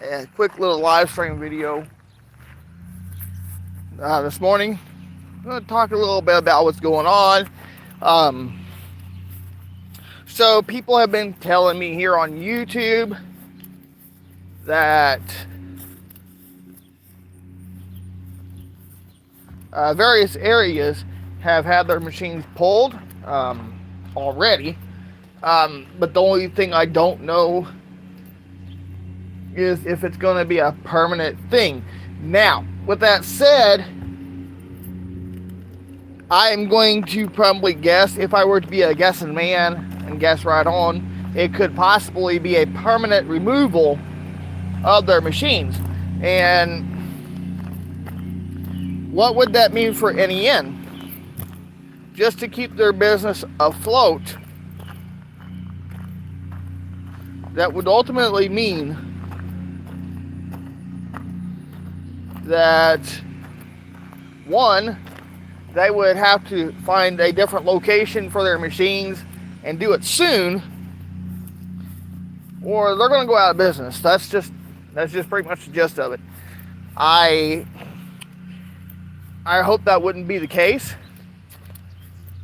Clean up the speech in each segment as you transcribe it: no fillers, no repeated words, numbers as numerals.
a quick little live stream video this morning. I'm going to talk a little bit about what's going on. Um, so people have been telling me here on YouTube that various areas have had their machines pulled already. But the only thing I don't know is if it's going to be a permanent thing. Now, with that said, I'm going to probably guess, if I were to be a guessing man and guess right on, it could possibly be a permanent removal of their machines. And what would that mean for NEN? Just to keep their business afloat, that would ultimately mean that, one, they would have to find a different location for their machines and do it soon, or they're going to go out of business. That's just pretty much the gist of it. I hope that wouldn't be the case,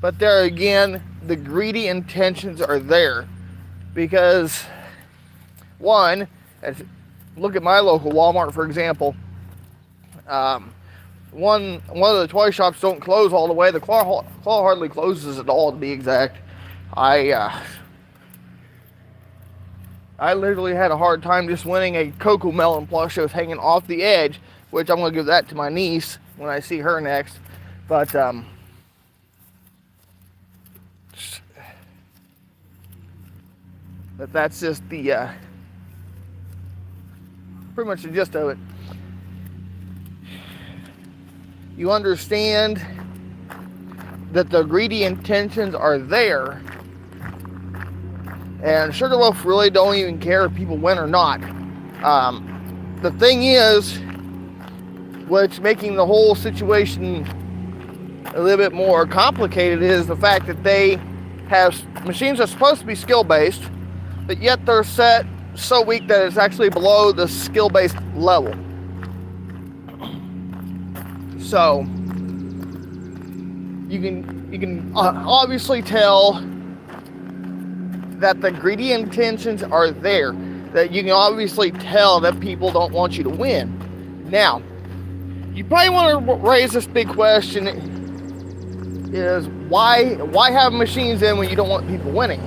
but there again, the greedy intentions are there, because one, look at my local Walmart, for example. One of the toy shops don't close all the way. The claw hardly closes at all, to be exact. I literally had a hard time just winning a Cocoa Melon plush that was hanging off the edge, which I'm going to give that to my niece when I see her next. But that's just the pretty much the gist of it. You understand that the greedy intentions are there, and Sugarloaf really don't even care if people win or not. The thing is, what's making the whole situation a little bit more complicated is the fact that they have machines that are supposed to be skill-based, but yet they're set so weak that it's actually below the skill-based level. So you can obviously tell that the greedy intentions are there. That you can obviously tell that people don't want you to win. Now, you probably want to raise this big question: is why have machines in when you don't want people winning?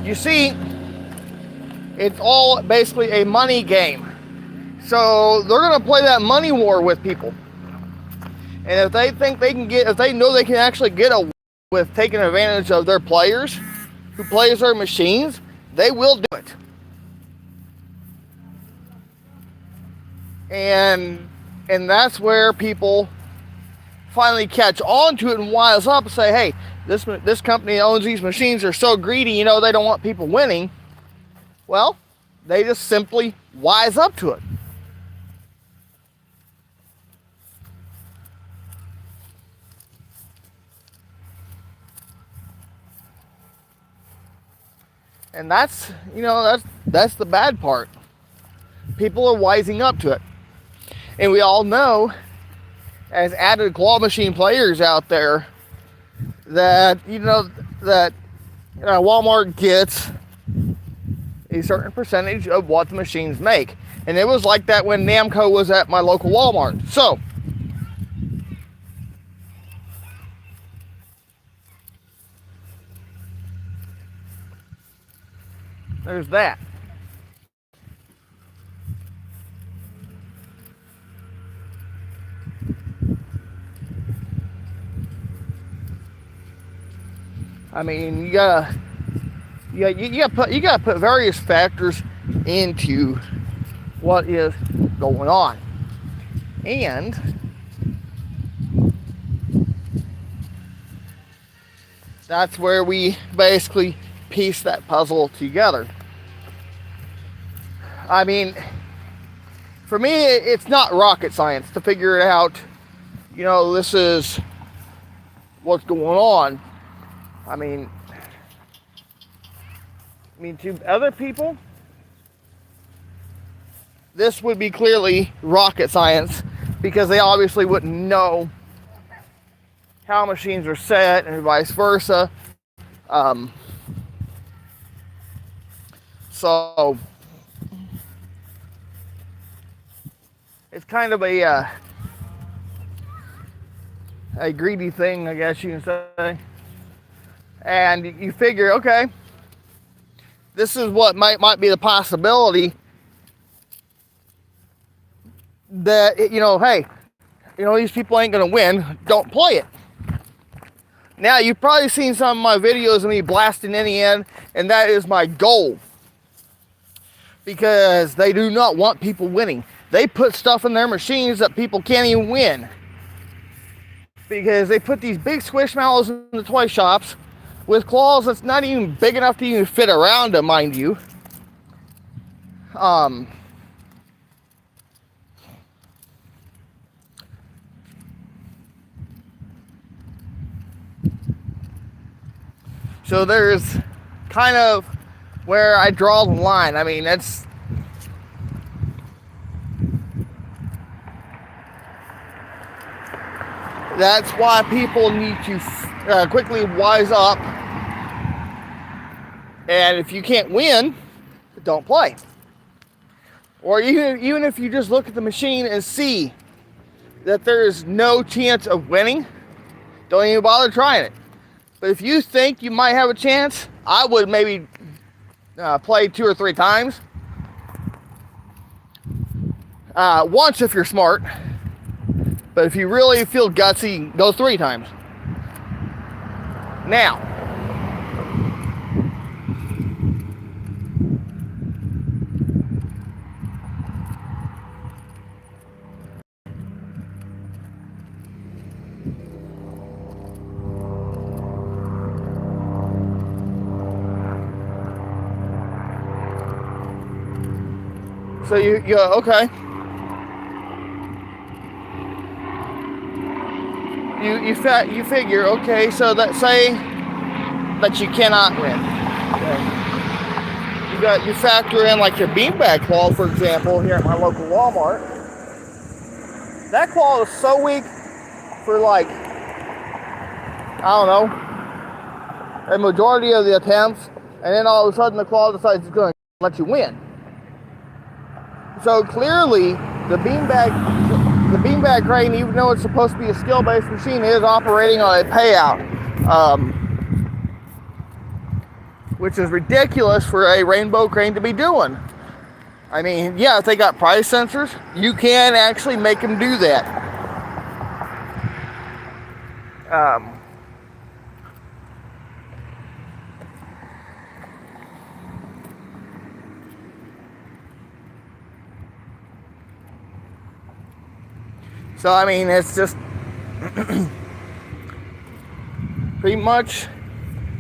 You see, it's all basically a money game. So they're going to play that money war with people. And if they think they can if they know they can actually get away with taking advantage of their players who plays their machines, they will do it. And that's where people finally catch on to it and wise up and say, hey, this company that owns these machines are so greedy, they don't want people winning. Well, they just simply wise up to it. And that's the bad part. People are wising up to it. And we all know, as added claw machine players out there, that Walmart gets a certain percentage of what the machines make. And it was like that when Namco was at my local Walmart. So there's that. I mean, you gotta put various factors into what is going on, and that's where we basically piece that puzzle together. I mean, for me, it's not rocket science to figure it out. This is what's going on. I mean, to other people, this would be clearly rocket science, because they obviously wouldn't know how machines are set and vice versa. So it's kind of a greedy thing, I guess you can say. And you figure, okay, this is what might be the possibility that, hey, these people ain't gonna win. Don't play it. Now, you've probably seen some of my videos of me blasting NEN, and that is my goal. Because they do not want people winning. They put stuff in their machines that people can't even win. Because they put these big squishmallows in the toy shops with claws that's not even big enough to even fit around them, mind you. So there's kind of where I draw the line. I mean, that's why people need to quickly wise up. And if you can't win, don't play. Or even if you just look at the machine and see that there is no chance of winning, don't even bother trying it. But if you think you might have a chance, I would maybe play 2 or 3 times. Once if you're smart. But if you really feel gutsy, go 3 times. Now, so you okay. You figure, okay, so that say that you cannot win. Okay. You factor in like your beanbag claw, for example, here at my local Walmart. That claw is so weak for like, I don't know, a majority of the attempts, and then all of a sudden the claw decides it's going to let you win. So clearly, the beanbag crane, even though it's supposed to be a skill-based machine, is operating on a payout, which is ridiculous for a rainbow crane to be doing. I mean, yeah, if they got price sensors, you can actually make them do that. So, I mean, it's just pretty much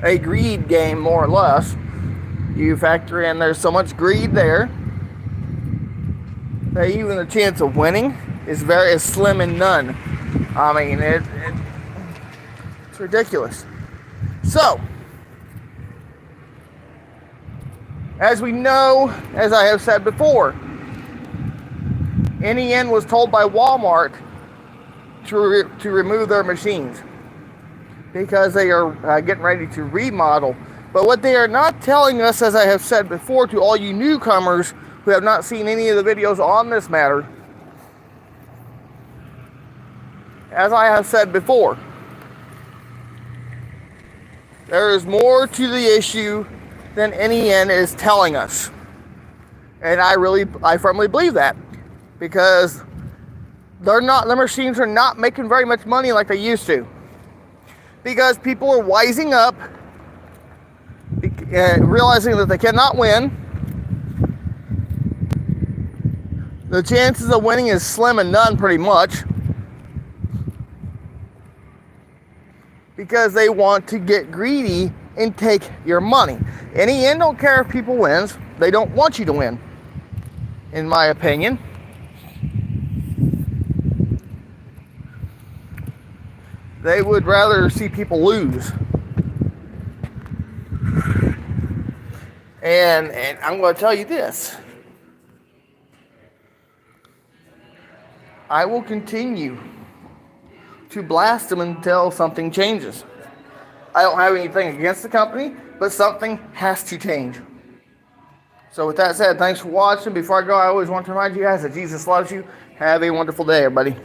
a greed game, more or less. You factor in there's so much greed there that even the chance of winning is very slim and none. I mean, it's ridiculous. So, as we know, as I have said before, NEN was told by Walmart to remove their machines because they are getting ready to remodel. But what they are not telling us, as I have said before to all you newcomers who have not seen any of the videos on this matter, as I have said before, there is more to the issue than NEN is telling us. And I firmly believe that, because the machines are not making very much money like they used to, because people are wising up, realizing that they cannot win. The chances of winning is slim and none, pretty much, because they want to get greedy and take your money. NEN don't care if people wins. They don't want you to win, in my opinion. They would rather see people lose. And I'm going to tell you this. I will continue to blast them until something changes. I don't have anything against the company, but something has to change. So with that said, thanks for watching. Before I go, I always want to remind you guys that Jesus loves you. Have a wonderful day, everybody.